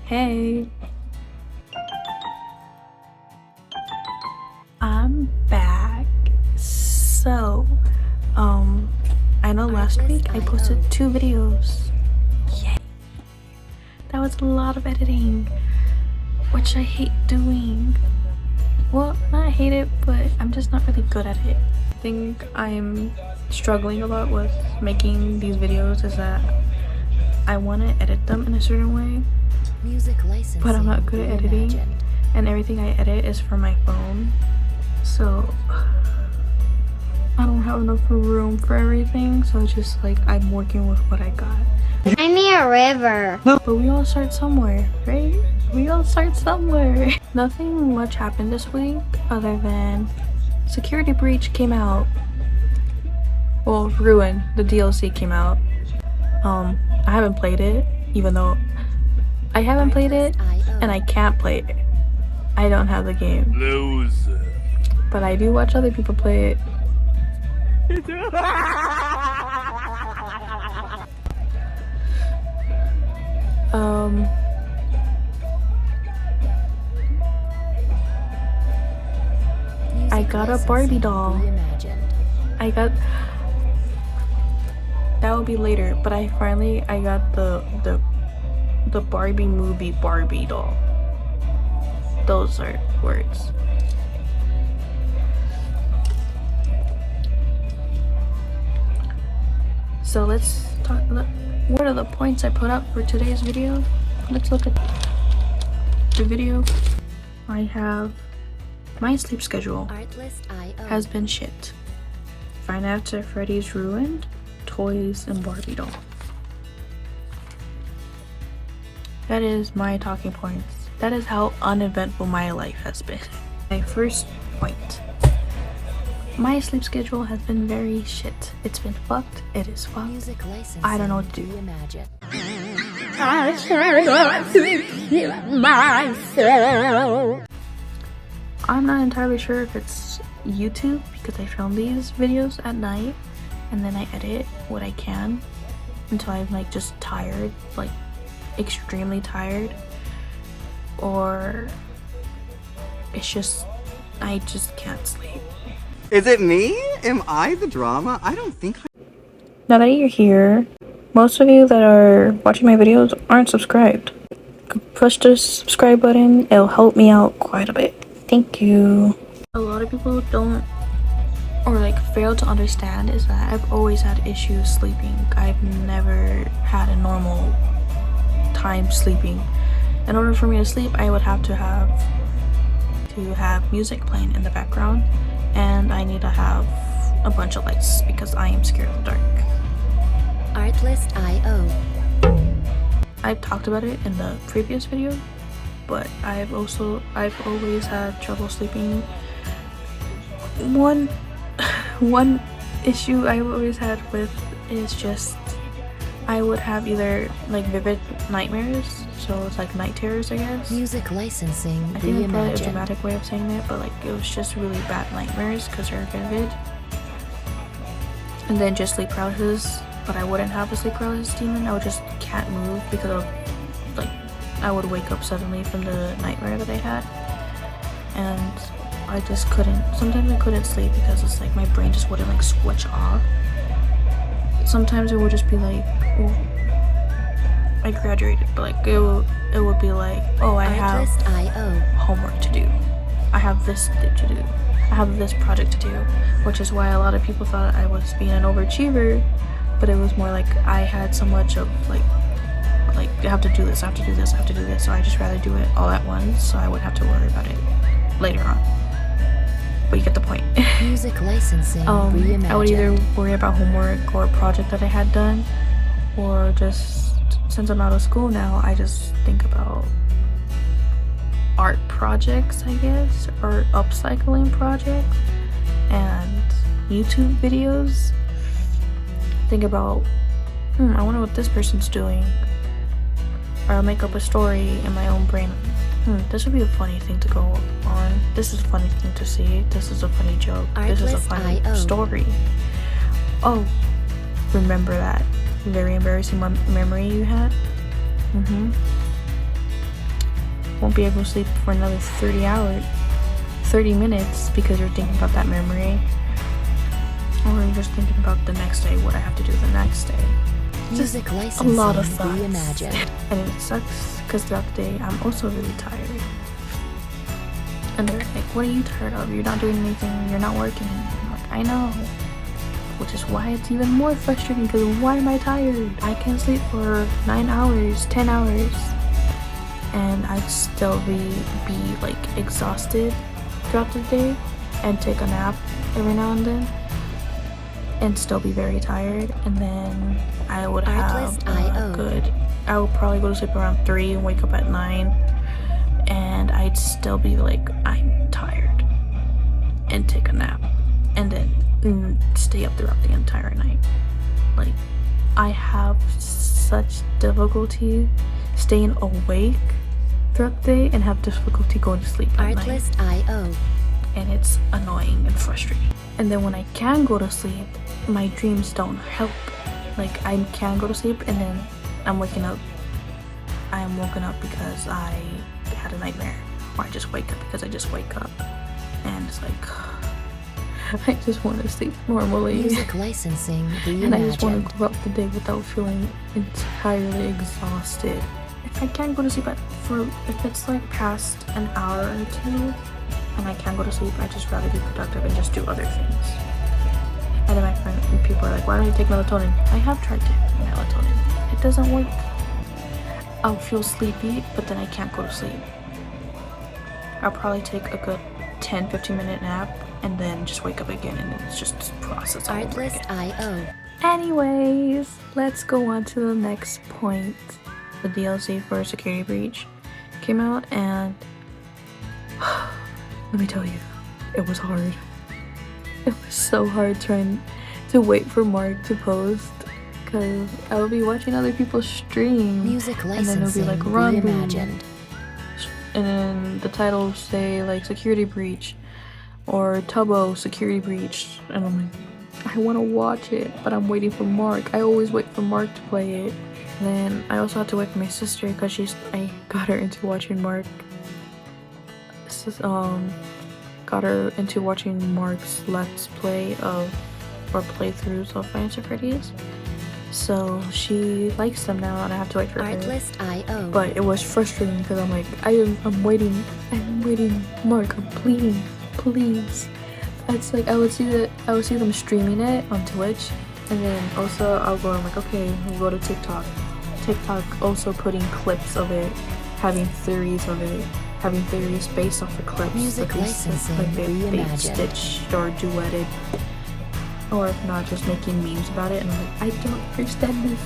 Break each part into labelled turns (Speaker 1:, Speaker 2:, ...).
Speaker 1: Hey, I'm back. So, I know last week I posted 2 videos. Yay! That was a lot of editing, which I hate doing. Well, not hate it, but I'm just not really good at it. I think I'm struggling a lot with making these videos is that I want to edit them in a certain way, but I'm not good at editing, and everything I edit is from my phone, so I don't have enough room for everything, so it's just like I'm working with what I got.
Speaker 2: I'm near a river.
Speaker 1: But we all start somewhere, right? We all start somewhere. Nothing much happened this week other than Security Breach came out. Well, Ruin, the DLC came out. I haven't played it, even though I haven't played it and I can't play it. I don't have the game.
Speaker 3: Loser.
Speaker 1: But I do watch other people play it. I got a Barbie doll. That will be later, but I got the Barbie movie Barbie doll. Those are words. So let's talk. What are the points I put up for today's video? Let's look at the video. I have my sleep schedule has been shit. Five Nights at Freddy's ruined. Toys and Barbie doll. That is my talking points. That is how uneventful my life has been. My first point. My sleep schedule has been very shit. It's been fucked. It is fucked. I don't know what to do. I'm not entirely sure if it's YouTube because I film these videos at night and then I edit what I can until I'm like just tired, like extremely tired, or it's just I just can't sleep.
Speaker 4: Is it me? Am I the drama? I don't think
Speaker 1: Now that you're here, most of you that are watching my videos aren't subscribed. Push the subscribe button, it'll help me out quite a bit. Thank you. A lot of people don't or like fail to understand is that I've always had issues sleeping. I've never had a normal time sleeping. In order for me to sleep, I would have to have music playing in the background, and I need to have a bunch of lights because I am scared of the dark.
Speaker 2: Artlist.io.
Speaker 1: I've talked about it in the previous video, but I've always had trouble sleeping. One issue I've always had with is just I would have either like vivid nightmares, so it's like night terrors, I guess.
Speaker 2: Music licensing.
Speaker 1: I think it's probably a dramatic way of saying that, but like it was just really bad nightmares because they're vivid. And then just sleep paralysis, but I wouldn't have a sleep paralysis demon. I would just can't move because of like I would wake up suddenly from the nightmare that I had, and I just couldn't. Sometimes I couldn't sleep because it's like my brain just wouldn't like switch off. Sometimes it would just be like, oh, I graduated, but like it would be like, oh, I have homework to do. I have this thing to do. I have this project to do, which is why a lot of people thought I was being an overachiever, but it was more like I had so much of like I have to do this, I have to do this, I have to do this, so I just rather do it all at once so I wouldn't have to worry about it later on. But you get the point.
Speaker 2: Music licensing.
Speaker 1: I would either worry about homework or a project that I had done, or just since I'm out of school now, I just think about art projects, I guess, or upcycling projects and YouTube videos. Think about, I wonder what this person's doing, or I'll make up a story in my own brain. This would be a funny thing to go on. This is a funny thing to see. This is a funny joke. This is a funny story. Oh, remember that very embarrassing memory you had? won't be able to sleep for another 30 minutes because you're thinking about that memory. Or you're just thinking about the next day, what I have to do the next day.
Speaker 2: Music
Speaker 1: Just
Speaker 2: licensing
Speaker 1: a lot of thoughts.
Speaker 2: reimagined.
Speaker 1: And it sucks because throughout the day, I'm also really tired. And they're like, what are you tired of? You're not doing anything, you're not working. I'm like, I know. Which is why it's even more frustrating because why am I tired? I can sleep for 9 hours, 10 hours. And I'd still be like exhausted throughout the day and take a nap every now and then and still be very tired. And then I would have I would probably go to sleep around 3 and wake up at 9, and I'd still be like, I'm tired, and take a nap and then stay up throughout the entire night. Like, I have such difficulty staying awake throughout the day and have difficulty going to sleep at night.
Speaker 2: Artlist.io.
Speaker 1: And it's annoying and frustrating. And then when I can go to sleep, my dreams don't help. Like, I can go to sleep and then I am woken up because I had a nightmare, or I just wake up because I just wake up, and it's like I just want to sleep normally.
Speaker 2: Music licensing reimagined.
Speaker 1: And I just want to go out the day without feeling entirely exhausted. If I can't go to sleep if it's like past an hour or 2 and I can't go to sleep, I just rather be productive and just do other things. And then people are like, why don't you take melatonin? I have tried taking melatonin. It doesn't work. I'll feel sleepy, but then I can't go to sleep. I'll probably take a good 10-15 minute nap and then just wake up again, and then it's just this process all over again.
Speaker 2: Artlist.io.
Speaker 1: Anyways, let's go on to the next point. The DLC for Security Breach came out, and let me tell you, it was hard. It was so hard trying to wait for Mark to post, because I would be watching other people stream,
Speaker 2: Music
Speaker 1: and then it would be
Speaker 2: licensing
Speaker 1: like run
Speaker 2: reimagined.
Speaker 1: and then the title would say like Security Breach or Tubbo Security Breach, and I'm like, I want to watch it, but I'm waiting for Mark. I always wait for Mark to play it. And then I also had to wait for my sister because I got her into watching got her into watching Mark's Let's Play or playthroughs of Five Nights at Freddy's. So she likes them now, and I have to wait for her.
Speaker 2: Artlist.io.
Speaker 1: But it was frustrating because I'm like, I'm waiting, Mark, I'm pleading, please. It's like I would see them streaming it on Twitch, and then also I'll go, I'm like, okay, we'll go to TikTok also putting clips of it, having theories of it, having theories based off the clips.
Speaker 2: Music licensing reimagined.
Speaker 1: Stitched or duetted, or if not, just making memes about it. And I'm like, I don't understand this.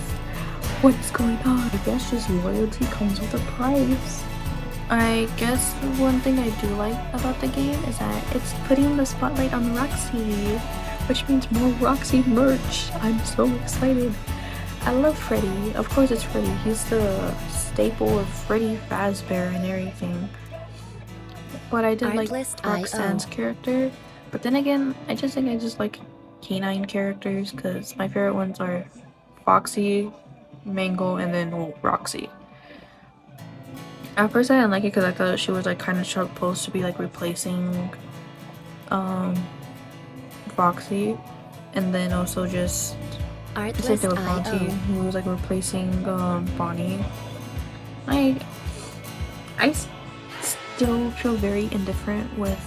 Speaker 1: What is going on? I guess just loyalty comes with a price. I guess one thing I do like about the game is that it's putting the spotlight on Roxy, which means more Roxy merch. I'm so excited. I love Freddy. Of course it's Freddy. He's the staple of Freddy Fazbear and everything. But I did like Roxanne's character. But then again, I just like canine characters, because my favorite ones are Foxy, Mangle, and then Roxy. At first I didn't like it because I thought she was like kind of supposed to be like replacing Foxy, and then also just Fonzie, who was like replacing Bonnie. I still feel very indifferent with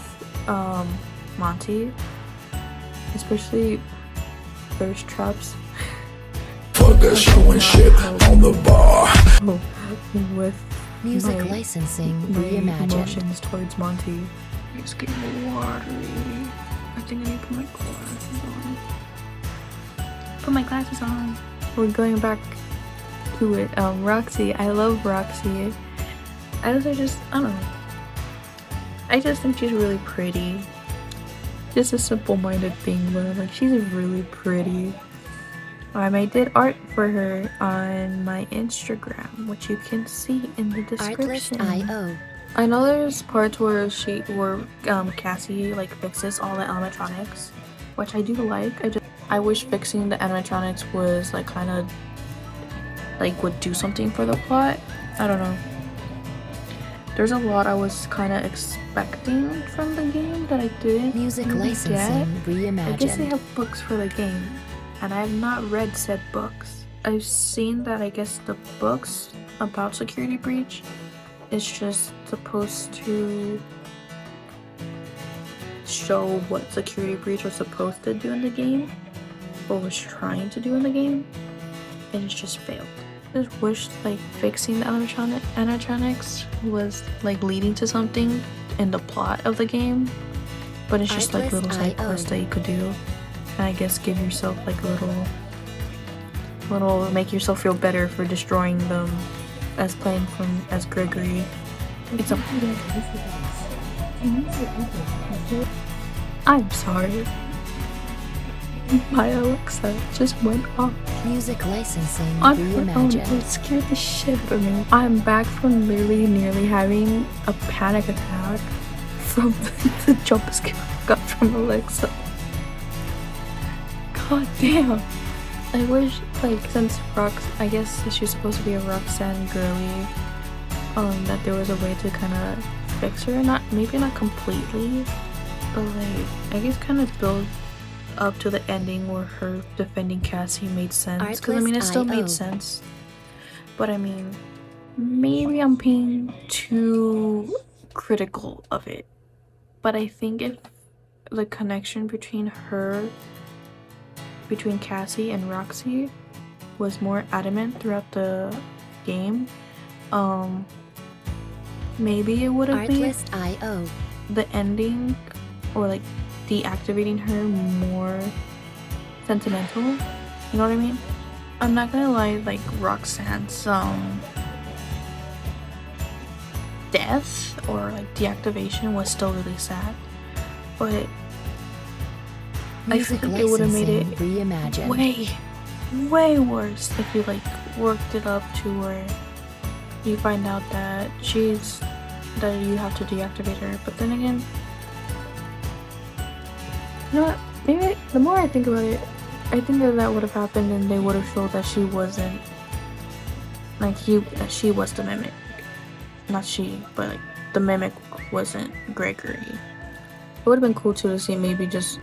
Speaker 1: Monty, especially thirst traps.
Speaker 3: Fuck that showing shit on the bar.
Speaker 1: With
Speaker 2: Music licensing
Speaker 1: my
Speaker 2: reimagined.
Speaker 1: emotions towards Monty. It's getting watery. I think I need to put my glasses on. Put my glasses on. We're going back to it. Roxy. I love Roxy. I don't know. I just think she's really pretty. Just a simple-minded thing, but I'm like, she's really pretty. I did art for her on my Instagram, which you can see in the description.
Speaker 2: Artlist.io.
Speaker 1: I know there's parts where Cassie like fixes all the animatronics, which I do like. I wish fixing the animatronics was like kind of like would do something for the plot. I don't know. there's a lot I was kind of expecting from the game that I didn't
Speaker 2: Music
Speaker 1: really
Speaker 2: licensing
Speaker 1: get. I guess they
Speaker 2: reimagined.
Speaker 1: have books for the game, and I have not read said books. I've seen that I guess the books about Security Breach is just supposed to show what Security Breach was supposed to do in the game, or was trying to do in the game, and it's just failed. I just wish like fixing the animatronics was like leading to something in the plot of the game, but it's just like little side quests that you could do, and I guess give yourself like a little make yourself feel better for destroying them as playing as Gregory. It's a I'm sorry. My Alexa just went off
Speaker 2: Music licensing
Speaker 1: on her own. It
Speaker 2: reimagined.
Speaker 1: scared the shit out of me. I'm back from literally nearly having a panic attack from the jump scare I got from Alexa. God damn. I wish, like, since I guess she's supposed to be a Roxanne girly, that there was a way to kind of fix her. Maybe not completely, but like, I guess kind of build up to the ending where her defending Cassie made sense. Because I mean, it still made sense. But I mean, maybe I'm being too critical of it. But I think if the connection between Cassie and Roxy was more adamant throughout the game, maybe it would have made the ending, or like deactivating her, more sentimental. You know what I mean? I'm not gonna lie, like Roxanne's death or like deactivation was still really sad, but I think it would have made it
Speaker 2: reimagined.
Speaker 1: way worse if you like worked it up to where you find out that you have to deactivate her. But then again, you know what? Maybe the more I think about it, I think that would have happened and they would have showed that she wasn't that she was the mimic. Not she, but like the mimic wasn't Gregory. It would have been cool too to see maybe just,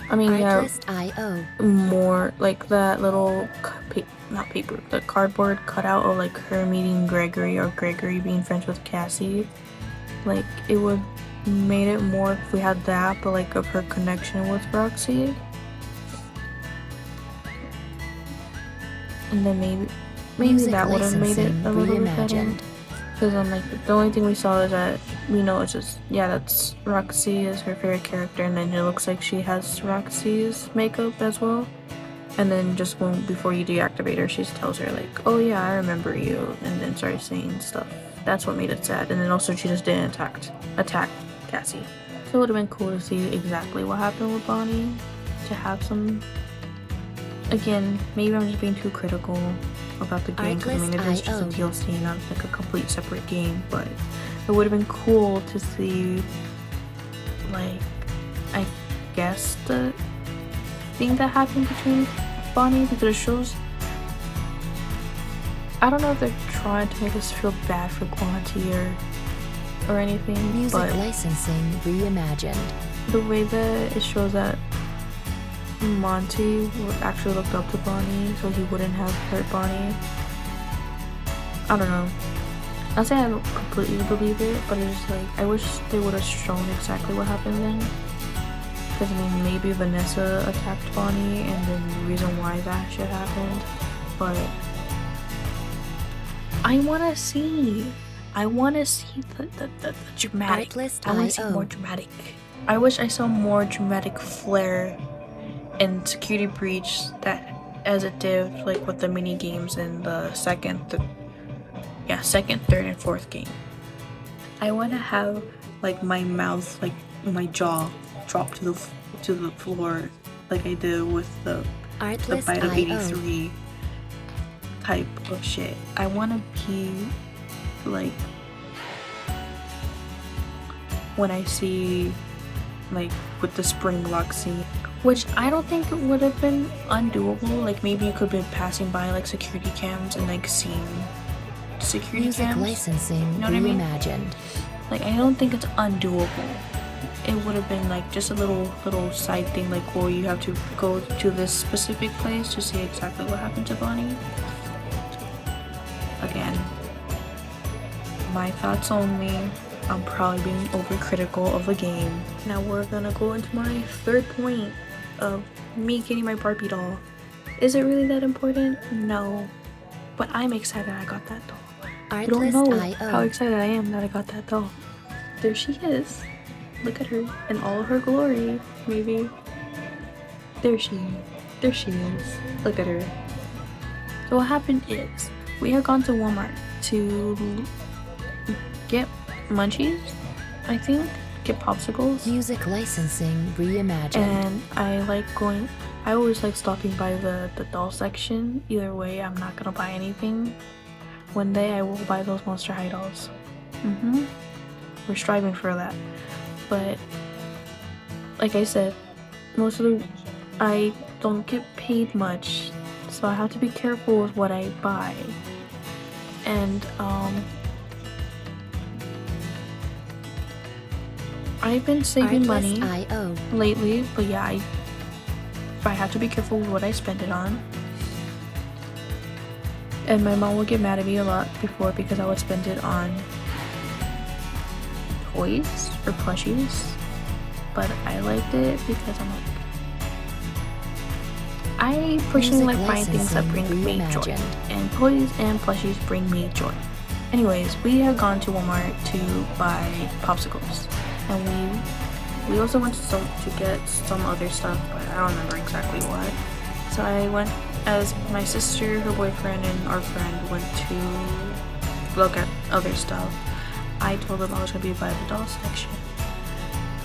Speaker 1: I mean, yeah, more like that little the cardboard cutout of like her meeting Gregory, or Gregory being friends with Cassie. Like, it would made it more if we had that, but like of her connection with Roxy. And then maybe that would have made it a little bit better. Because I'm like, the only thing we saw is that we know it's just, yeah, that's Roxy is her favorite character, and then it looks like she has Roxy's makeup as well. And then just before you deactivate her, she tells her like, oh yeah, I remember you, and then starts saying stuff. That's what made it sad. And then also she just didn't attack Cassie. So it would have been cool to see exactly what happened with Bonnie, to have some. Again, maybe I'm just being too critical about the game, because I mean, it is just a DLC, not like a complete separate game, but it would have been cool to see, like, I guess the thing that happened between Bonnie, because it shows, I don't know if they're trying to make us feel bad for Quanti or anything,
Speaker 2: Music
Speaker 1: but
Speaker 2: licensing reimagined.
Speaker 1: the way that it shows that Monty actually looked up to Bonnie so he wouldn't have hurt Bonnie. I don't know. Not saying I don't completely believe it, but it's just like, I wish they would have shown exactly what happened then. Because I mean, maybe Vanessa attacked Bonnie and then the reason why that shit happened. But I wanna see the dramatic. I wanna see more dramatic. I wish I saw more dramatic flair in Security Breach, that as it did like with the mini games in the second, third, and fourth game. I want to have like my mouth, like my jaw, drop to the floor, like I did with the Bite of 83 type of shit. I want to be like when I see like with the spring lock scene, which I don't think it would have been undoable. Like maybe you could have been passing by like security cams and like seeing security
Speaker 2: Music
Speaker 1: cams.
Speaker 2: licensing
Speaker 1: You know what I mean?
Speaker 2: reimagined.
Speaker 1: Like, I don't think it's undoable. It would have been like just a little side thing, like, well, you have to go to this specific place to see exactly what happened to Bonnie. Again, my thoughts only. I'm probably being overcritical of the game. Now we're gonna go into my third point of me getting my Barbie doll. Is it really that important? No. But I'm excited I got that doll. You don't know how excited I am that I got that doll. There she is. Look at her in all of her glory, maybe. There she is. Look at her. So what happened is, we had gone to Walmart to get munchies, I think, get popsicles.
Speaker 2: Music licensing reimagined.
Speaker 1: And I always like stopping by the doll section. Either way, I'm not gonna buy anything. One day I will buy those Monster High dolls. We're striving for that. But like I said, I don't get paid much, so I have to be careful with what I buy. And I've been saving money lately, but yeah, I have to be careful with what I spend it on. And my mom would get mad at me a lot before because I would spend it on toys or plushies, but I liked it because I'm like, I personally like buying things that bring me joy, and toys and plushies bring me joy. Anyways, we had gone to Walmart to buy popsicles, and we also went to get some other stuff, but I don't remember exactly what. So I went as my sister, her boyfriend, and our friend went to look at other stuff. I told them I was gonna be by the doll section.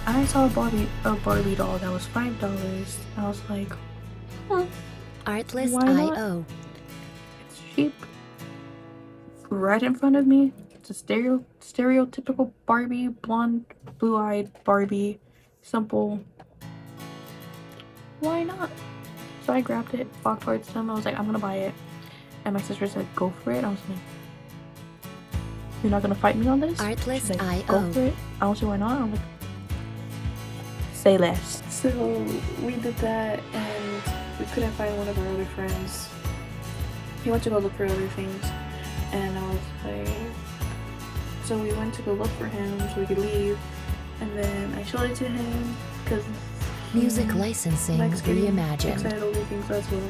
Speaker 1: And I saw a Barbie doll that was $5. And I was like,
Speaker 2: Artlist.io.
Speaker 1: It's cheap. Right in front of me. It's a stereotypical Barbie, blonde, blue-eyed Barbie. Simple. Why not? So I grabbed it, walked towards them. I was like, I'm gonna buy it. And my sister said, go for it. I was like, you're not gonna fight me on this?
Speaker 2: Artlist.io.
Speaker 1: Like, go for it. I don't see why not. I'm like, say less. So we did that, and we couldn't find one of our other friends. He went to go look for other things, and I was like, so we went to go look for him so we could leave, and then I showed it to him because
Speaker 2: Music licensing reimagined.
Speaker 1: Excited over things as well,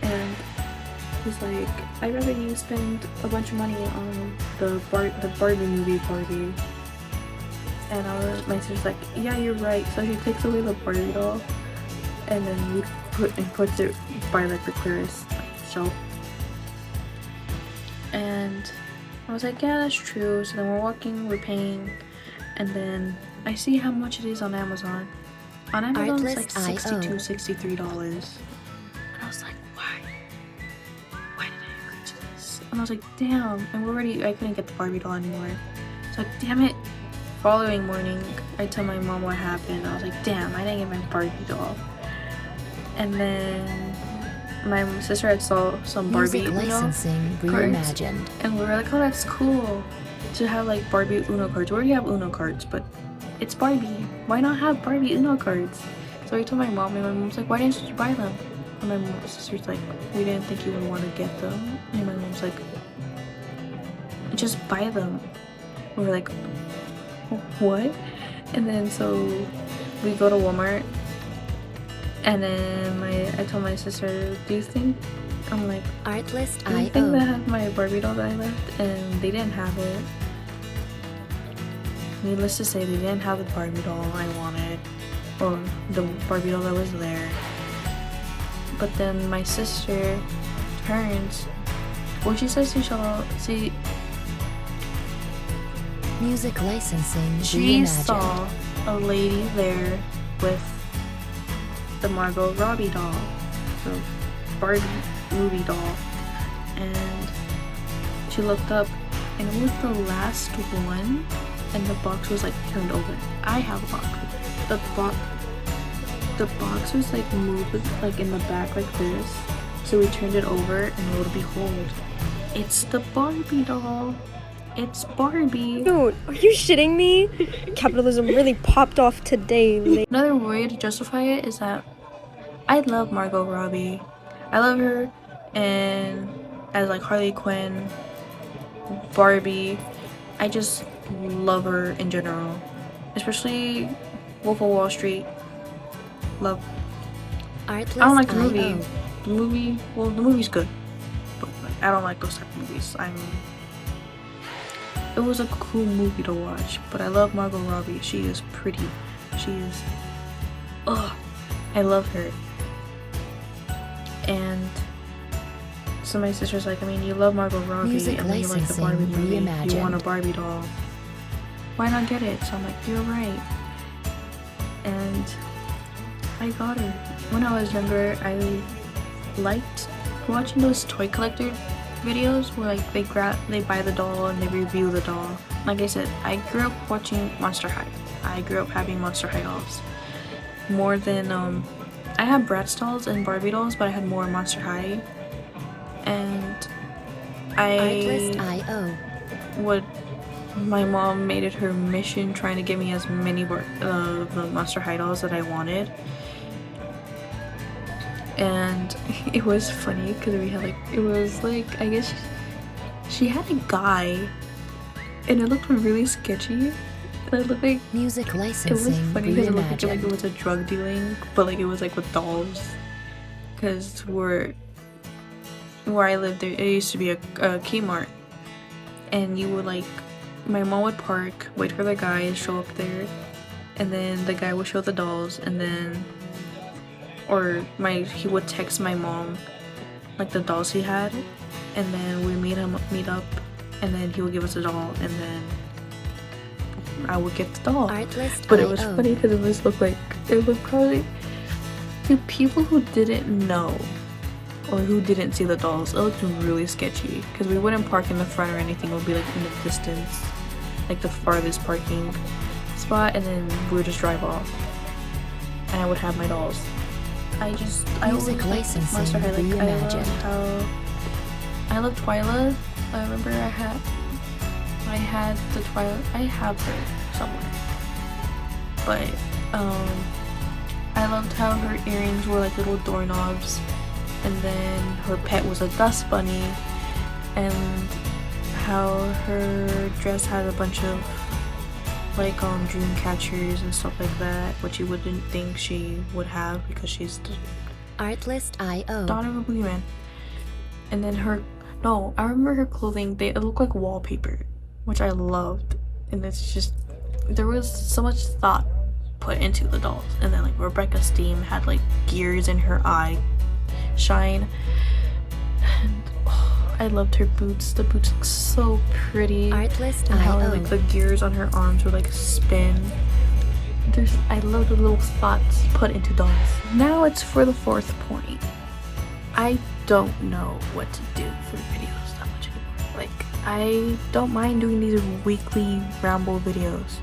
Speaker 1: and he's like, I'd rather you spend a bunch of money on the Barbie movie Barbie. And my sister's like, yeah, you're right. So she takes away the Barbie doll, and then we puts it by like the clearest shelf. And I was like, yeah, that's true. So then we're walking, we're paying, and then I see how much it is on Amazon. On Amazon, it's like $62, $63. And I was like, why? Why did I agree to this? And I was like, damn. And I couldn't get the Barbie doll anymore. So like, damn it. Following morning, I tell my mom what happened. I was like, damn, I didn't get my Barbie doll. And then my sister had saw some Barbie
Speaker 2: Music licensing reimagined.
Speaker 1: And we were like, oh, that's cool to have like Barbie Uno cards. We already have Uno cards, but it's Barbie. Why not have Barbie Uno cards? So I told my mom, and my mom's like, why didn't you buy them? And my sister's like, we didn't think you would want to get them. And my mom's like, just buy them. We were like, what? And then so we go to Walmart, and then I told my sister, do you think, I'm like,
Speaker 2: Artlist.io.
Speaker 1: do you think that had my Barbie doll that I left? And they didn't have it. Needless to say, they didn't have the Barbie doll I wanted, or the Barbie doll that was there. But then my sister turns, well, she says see
Speaker 2: Music licensing
Speaker 1: she
Speaker 2: reimagined.
Speaker 1: saw a lady there with the Margot Robbie doll, the Barbie movie doll, and she looked up, and it was the last one, and the box was like turned over. I have a box. The box was like moved like in the back like this, so we turned it over, and lo and behold, It's the Barbie doll. It's Barbie.
Speaker 5: Dude, are you shitting me? Capitalism really popped off today.
Speaker 1: Another way to justify it is that I love Margot Robbie. I love her, and as like Harley Quinn, Barbie, I just love her in general. Especially Wolf of Wall Street. Love. I don't like the movie. The movie's good, but like, I don't like those type of movies. It was a cool movie to watch, but I love Margot Robbie. She is pretty. She is. Ugh, I love her. And so my sister's like, I mean, you love Margot Robbie,
Speaker 2: Music
Speaker 1: and then you like the Barbie movie.
Speaker 2: reimagined.
Speaker 1: You want a Barbie doll. Why not get it? So I'm like, you're right. And I got her. When I was younger, I liked watching those toy collector videos where like they buy the doll and they review the doll. Like I said, I grew up watching Monster High. I grew up having Monster High dolls. More than I had Bratz dolls and Barbie dolls, but I had more Monster High. And my mom made it her mission trying to give me as many the Monster High dolls that I wanted. And it was funny because we had I guess she had a guy, and it looked really sketchy. And it looked like
Speaker 2: Music
Speaker 1: it
Speaker 2: licensing
Speaker 1: was funny because it looked like
Speaker 2: reimagined.
Speaker 1: it was a drug dealing, but like it was like with dolls. Because where I lived, there used to be a Kmart, and you would my mom would park, wait for the guy to show up there, and then the guy would show the dolls, and then he would text my mom like the dolls he had, and then we meet up, and then he would give us a doll, and then I would get the doll. But it was funny because it looked probably to people who didn't know or who didn't see the dolls, it looked really sketchy because we wouldn't park in the front or anything. It would be like in the distance, like the farthest parking spot, and then we would just drive off, and I would have my dolls.
Speaker 2: Music licensing
Speaker 1: Monster High,
Speaker 2: reimagined.
Speaker 1: I love Twyla. I remember I had the Twyla. I have her somewhere, but I loved how her earrings were like little doorknobs, and then her pet was a dust bunny, and how her dress had a bunch of dream catchers and stuff like that, which you wouldn't think she would have because she's the
Speaker 2: Artlist.io.
Speaker 1: daughter of a boogeyman. And then I remember her clothing, it looked like wallpaper, which I loved. And it's just, there was so much thought put into the dolls. And then Rebecca Steam had gears in her eye shine. And I loved her boots. The boots look so pretty.
Speaker 2: Artlist.io.
Speaker 1: And how the gears on her arms would spin. I love the little thoughts put into dolls. Now it's for the fourth point. I don't know what to do for the videos that much anymore. I don't mind doing these weekly ramble videos,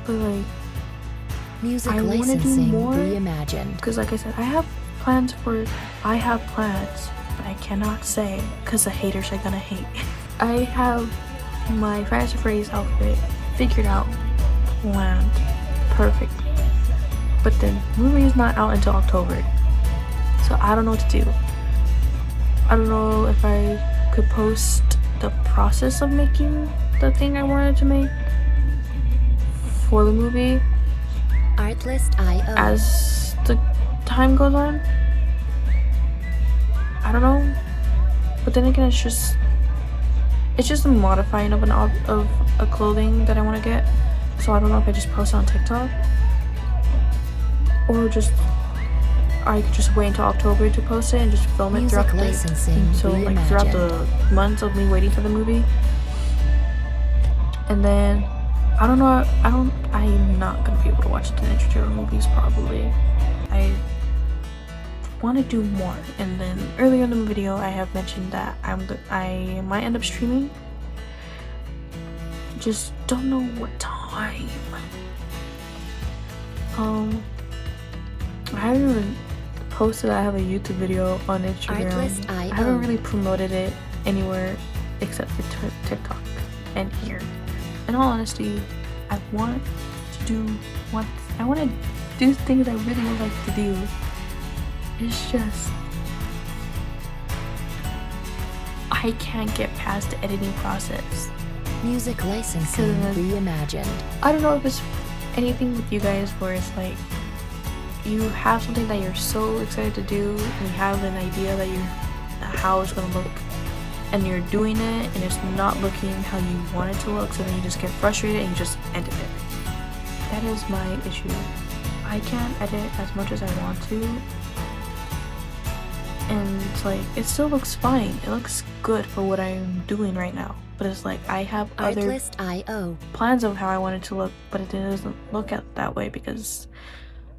Speaker 1: but
Speaker 2: Music
Speaker 1: I want to do
Speaker 2: licensing
Speaker 1: more
Speaker 2: reimagined.
Speaker 1: because like I said, I have plans, but I cannot say because the haters are gonna hate. I have my Fantasy Phrase outfit figured out, planned perfectly, but the movie is not out until October, so I don't know what to do. I don't know if I could post the process of making the thing I wanted to make for the movie
Speaker 2: Artlist.io.
Speaker 1: as the time goes on. I don't know, but then again, it's just a modifying of a clothing that I want to get. So I don't know if I just post it on TikTok or I could just wait until October to post it and just film it
Speaker 2: Music
Speaker 1: throughout
Speaker 2: licensing
Speaker 1: throughout the months of me waiting for the movie. And then I'm not gonna be able to watch the Ninja Turtle movies probably. I want to do more, and then earlier in the video I have mentioned that I might end up streaming. Just don't know what time. I haven't even posted I have a YouTube video on Instagram.
Speaker 2: Artlist.io.
Speaker 1: I haven't really promoted it anywhere except for TikTok and here. In all honesty, I want to do things I really would like to do. It's just I can't get past the editing process.
Speaker 2: Music licensing reimagined.
Speaker 1: I don't know if it's anything with you guys where it's like you have something that you're so excited to do and you have an idea that how it's gonna look, and you're doing it and it's not looking how you want it to look, so then you just get frustrated and you just edit it. That is my issue. I can't edit as much as I want to, and it's like it still looks fine. It looks good for what I'm doing right now, but it's like I have other
Speaker 2: Artlist.io.
Speaker 1: plans of how I want it to look, but it doesn't look at that way because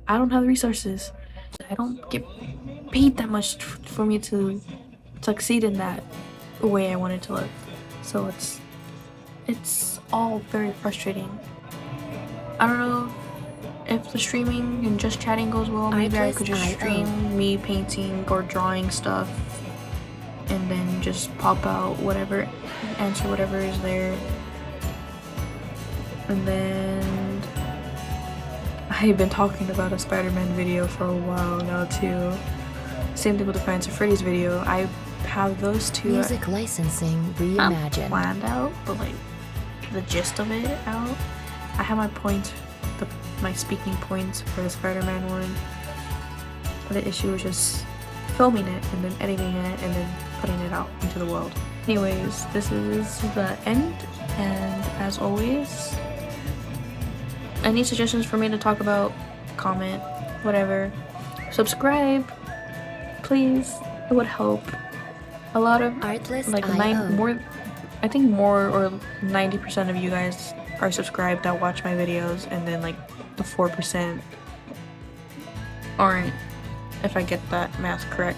Speaker 1: I don't have the resources. I don't get paid that much for me to succeed in that way I want it to look. So it's all very frustrating. I don't know if the streaming and just chatting goes well. Maybe I could just stream me painting or drawing stuff and then just pop out whatever, answer whatever is there. And then I've been talking about a Spider-Man video for a while now too. Same thing with the Five Nights at Freddy's video. I have those two
Speaker 2: Music licensing reimagined.
Speaker 1: planned out, but like the gist of it out. I have my points, my speaking points for the Spider-Man one. The issue was just filming it and then editing it and then putting it out into the world. Anyways, this is the end, and as always, any suggestions for me to talk about, comment, whatever. Subscribe, please. It would help. A lot of
Speaker 2: Artlist.io.
Speaker 1: I think more or 90% of you guys are subscribed that watch my videos, and then like the 4% aren't, if I get that math correct.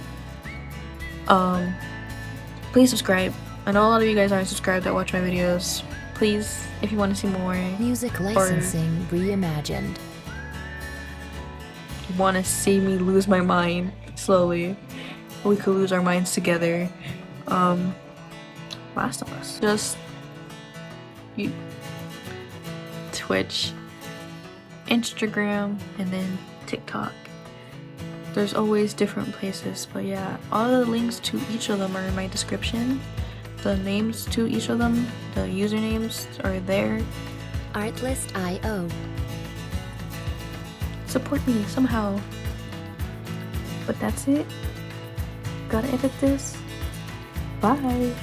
Speaker 1: Please subscribe. I know a lot of you guys aren't subscribed that watch my videos. Please, if you want to see more,
Speaker 2: Music licensing reimagined.
Speaker 1: want to see me lose my mind slowly, we could lose our minds together. Last of Us, just Twitch, Instagram, and then TikTok. There's always different places, but yeah, all the links to each of them are in my description. The names to each of them, the usernames are there.
Speaker 2: Artlist.io.
Speaker 1: Support me somehow. But that's it. Gotta edit this. Bye.